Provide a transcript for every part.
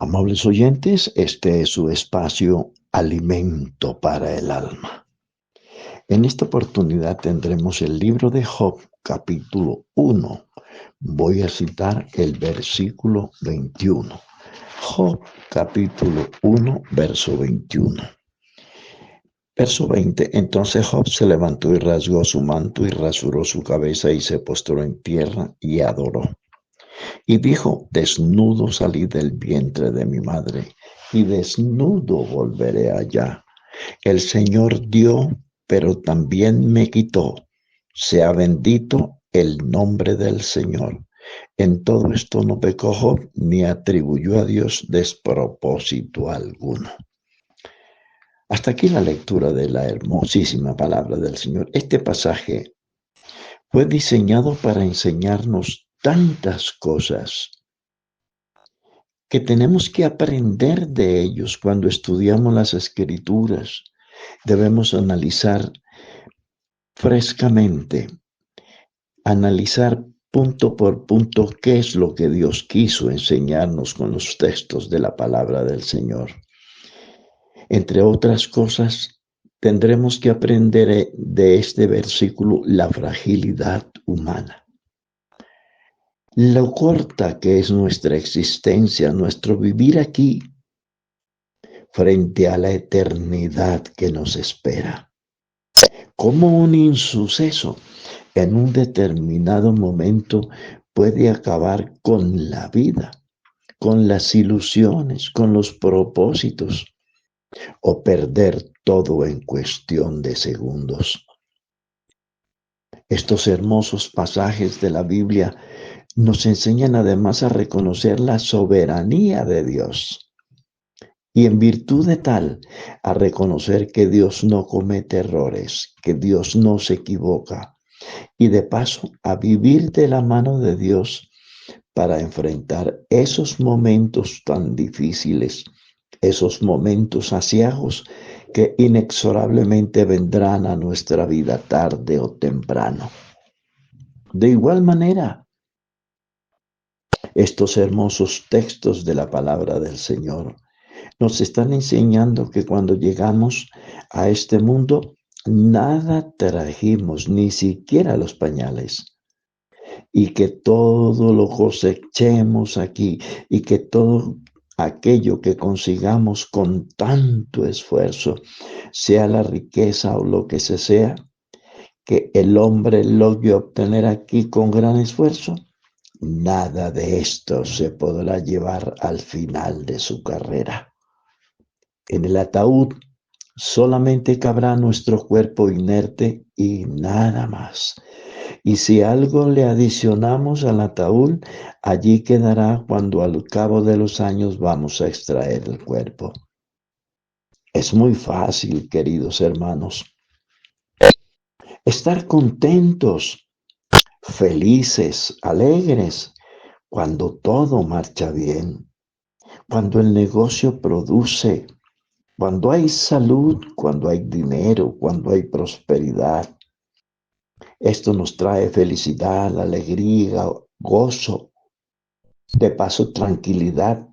Amables oyentes, este es su espacio Alimento para el Alma. En esta oportunidad tendremos el libro de Job, capítulo 1. Voy a citar el versículo 21. Job, capítulo 1, verso 21. Verso 20. Entonces Job se levantó y rasgó su manto y rasuró su cabeza y se postró en tierra y adoró. Y dijo, desnudo salí del vientre de mi madre, y desnudo volveré allá. El Señor dio, pero también me quitó. Sea bendito el nombre del Señor. En todo esto no pecó Job, ni atribuyó a Dios despropósito alguno. Hasta aquí la lectura de la hermosísima palabra del Señor. Este pasaje fue diseñado para enseñarnos tantas cosas que tenemos que aprender de ellos cuando estudiamos las Escrituras. Debemos analizar frescamente, analizar punto por punto qué es lo que Dios quiso enseñarnos con los textos de la palabra del Señor. Entre otras cosas, tendremos que aprender de este versículo la fragilidad humana. Lo corta que es nuestra existencia, nuestro vivir aquí, frente a la eternidad que nos espera. Como un insuceso en un determinado momento puede acabar con la vida, con las ilusiones, con los propósitos, o perder todo en cuestión de segundos. Estos hermosos pasajes de la Biblia nos enseñan además a reconocer la soberanía de Dios. Y en virtud de tal, a reconocer que Dios no comete errores, que Dios no se equivoca. Y de paso, a vivir de la mano de Dios para enfrentar esos momentos tan difíciles, esos momentos aciagos que inexorablemente vendrán a nuestra vida tarde o temprano. De igual manera, estos hermosos textos de la palabra del Señor nos están enseñando que cuando llegamos a este mundo, nada trajimos, ni siquiera los pañales, y que todo lo cosechemos aquí, y que todo aquello que consigamos con tanto esfuerzo, sea la riqueza o lo que sea, que el hombre logre obtener aquí con gran esfuerzo, nada de esto se podrá llevar al final de su carrera. En el ataúd solamente cabrá nuestro cuerpo inerte y nada más. Y si algo le adicionamos al ataúd, allí quedará cuando al cabo de los años vamos a extraer el cuerpo. Es muy fácil, queridos hermanos, estar contentos, felices, alegres, cuando todo marcha bien, cuando el negocio produce, cuando hay salud, cuando hay dinero, cuando hay prosperidad. Esto nos trae felicidad, alegría, gozo, de paso tranquilidad.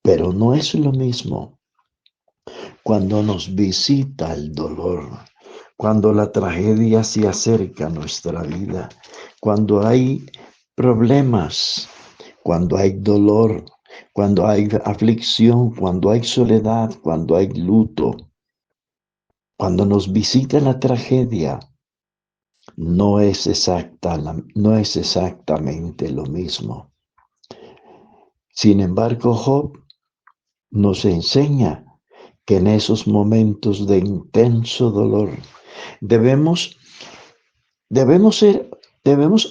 Pero no es lo mismo cuando nos visita el dolor, cuando la tragedia se acerca a nuestra vida, cuando hay problemas, cuando hay dolor, cuando hay aflicción, cuando hay soledad, cuando hay luto. Cuando nos visita la tragedia, no es exactamente lo mismo. Sin embargo, Job nos enseña que en esos momentos de intenso dolor debemos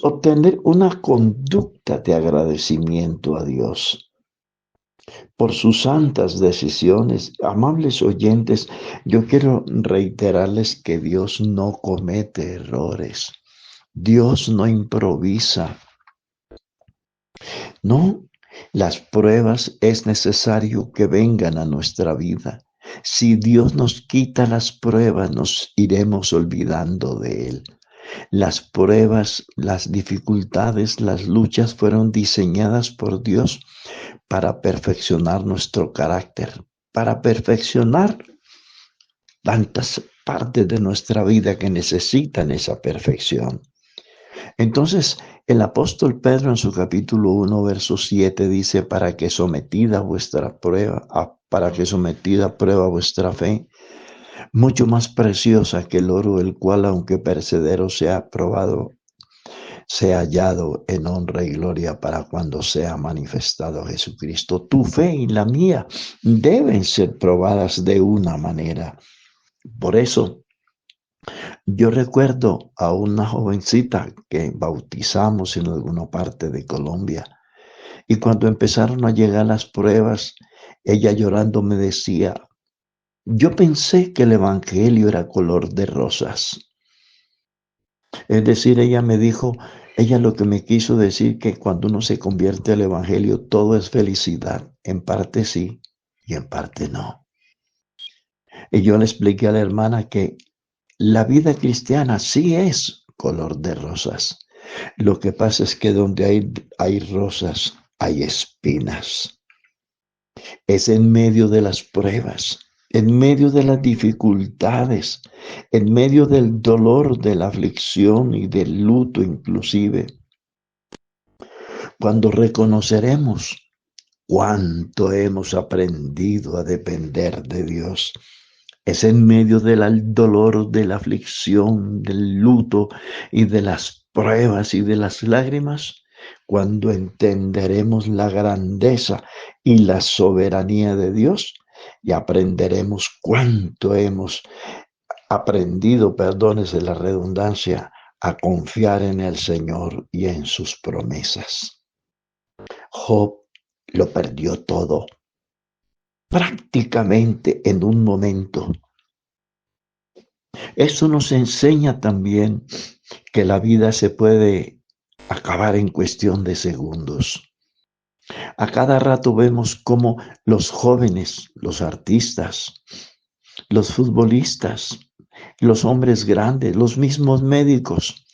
obtener una conducta de agradecimiento a Dios por sus santas decisiones. Amables oyentes, yo quiero reiterarles que Dios no comete errores. Dios no improvisa. No, las pruebas es necesario que vengan a nuestra vida. Si Dios nos quita las pruebas, nos iremos olvidando de Él. Las pruebas, las dificultades, las luchas fueron diseñadas por Dios para perfeccionar nuestro carácter, para perfeccionar tantas partes de nuestra vida que necesitan esa perfección. Entonces, el apóstol Pedro en su capítulo 1, verso 7 dice, para que sometida a prueba vuestra fe, mucho más preciosa que el oro, el cual, aunque perecedero sea probado, sea hallado en honra y gloria para cuando sea manifestado Jesucristo. Tu fe y la mía deben ser probadas de una manera. Por eso, yo recuerdo a una jovencita que bautizamos en alguna parte de Colombia, y cuando empezaron a llegar las pruebas, ella llorando me decía, yo pensé que el evangelio era color de rosas. Es decir, ella lo que me quiso decir que cuando uno se convierte al evangelio todo es felicidad, en parte sí y en parte no. Y yo le expliqué a la hermana que la vida cristiana sí es color de rosas. Lo que pasa es que donde hay rosas, hay espinas. Es en medio de las pruebas, en medio de las dificultades, en medio del dolor, de la aflicción y del luto inclusive, cuando reconoceremos cuánto hemos aprendido a depender de Dios. Es en medio del dolor, de la aflicción, del luto y de las pruebas y de las lágrimas, cuando entenderemos la grandeza y la soberanía de Dios y aprenderemos cuánto hemos aprendido, perdónese la redundancia, a confiar en el Señor y en sus promesas. Job lo perdió todo, prácticamente en un momento. Eso nos enseña también que la vida se puede acabar en cuestión de segundos. A cada rato vemos cómo los jóvenes, los artistas, los futbolistas, los hombres grandes, los mismos médicos,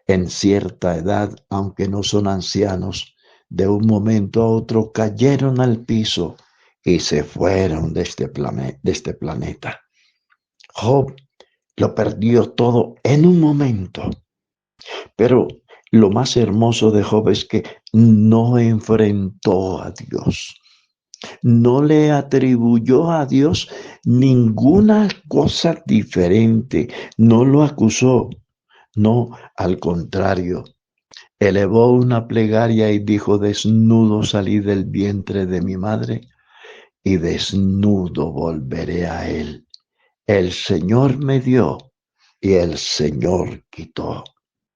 en cierta edad, aunque no son ancianos, de un momento a otro cayeron al piso y se fueron de este planeta. Job lo perdió todo en un momento. Pero lo más hermoso de Job es que no enfrentó a Dios. No le atribuyó a Dios ninguna cosa diferente. No lo acusó. No, al contrario. Elevó una plegaria y dijo, desnudo salí del vientre de mi madre y desnudo volveré a él. El Señor me dio y el Señor quitó.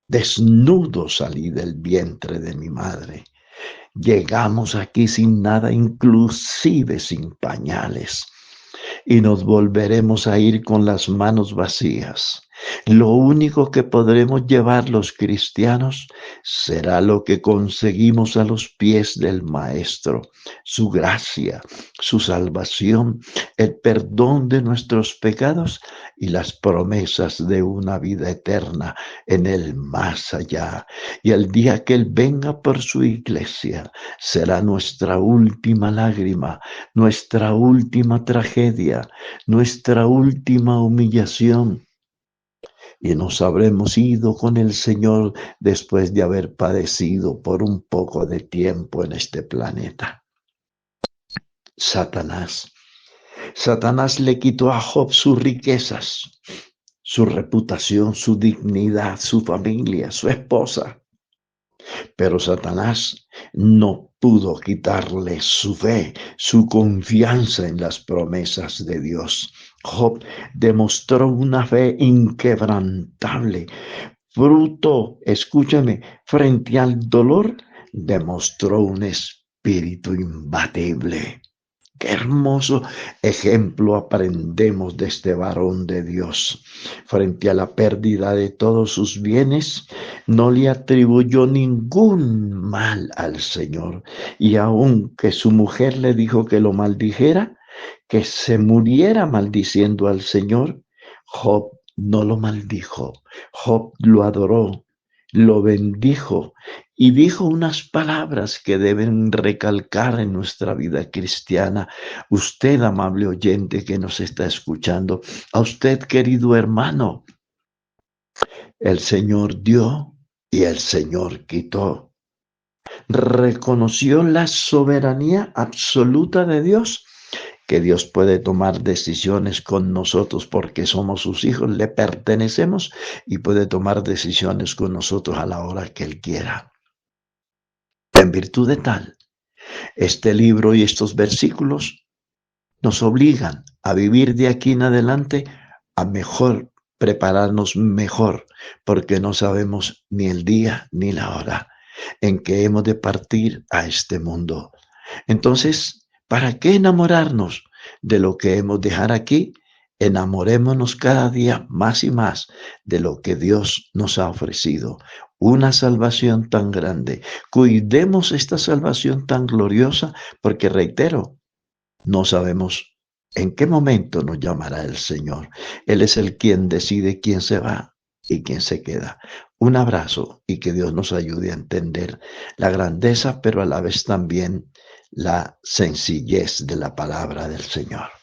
Desnudo salí del vientre de mi madre. Llegamos aquí sin nada, inclusive sin pañales, y nos volveremos a ir con las manos vacías. Lo único que podremos llevar los cristianos será lo que conseguimos a los pies del Maestro, su gracia, su salvación, el perdón de nuestros pecados y las promesas de una vida eterna en el más allá. Y el día que Él venga por su iglesia será nuestra última lágrima, nuestra última tragedia, nuestra última humillación. Y nos habremos ido con el Señor después de haber padecido por un poco de tiempo en este planeta. Satanás le quitó a Job sus riquezas, su reputación, su dignidad, su familia, su esposa. Pero Satanás no pudo quitarle su fe, su confianza en las promesas de Dios. Job demostró una fe inquebrantable, fruto, escúchame, frente al dolor, demostró un espíritu imbatible. Qué hermoso ejemplo aprendemos de este varón de Dios. Frente a la pérdida de todos sus bienes, no le atribuyó ningún mal al Señor. Y aunque su mujer le dijo que lo maldijera, que se muriera maldiciendo al Señor, Job no lo maldijo. Job lo adoró, lo bendijo y dijo unas palabras que deben recalcar en nuestra vida cristiana. Usted, amable oyente que nos está escuchando, a usted, querido hermano, el Señor dio y el Señor quitó. Reconoció la soberanía absoluta de Dios, que Dios puede tomar decisiones con nosotros porque somos sus hijos, le pertenecemos, y puede tomar decisiones con nosotros a la hora que Él quiera. En virtud de tal, este libro y estos versículos nos obligan a vivir de aquí en adelante a mejor, prepararnos mejor, porque no sabemos ni el día ni la hora en que hemos de partir a este mundo. Entonces, ¿para qué enamorarnos de lo que hemos de dejar aquí? Enamorémonos cada día más y más de lo que Dios nos ha ofrecido. Una salvación tan grande. Cuidemos esta salvación tan gloriosa porque, reitero, no sabemos en qué momento nos llamará el Señor. Él es el quien decide quién se va y quién se queda. Un abrazo y que Dios nos ayude a entender la grandeza, pero a la vez también la sencillez de la palabra del Señor.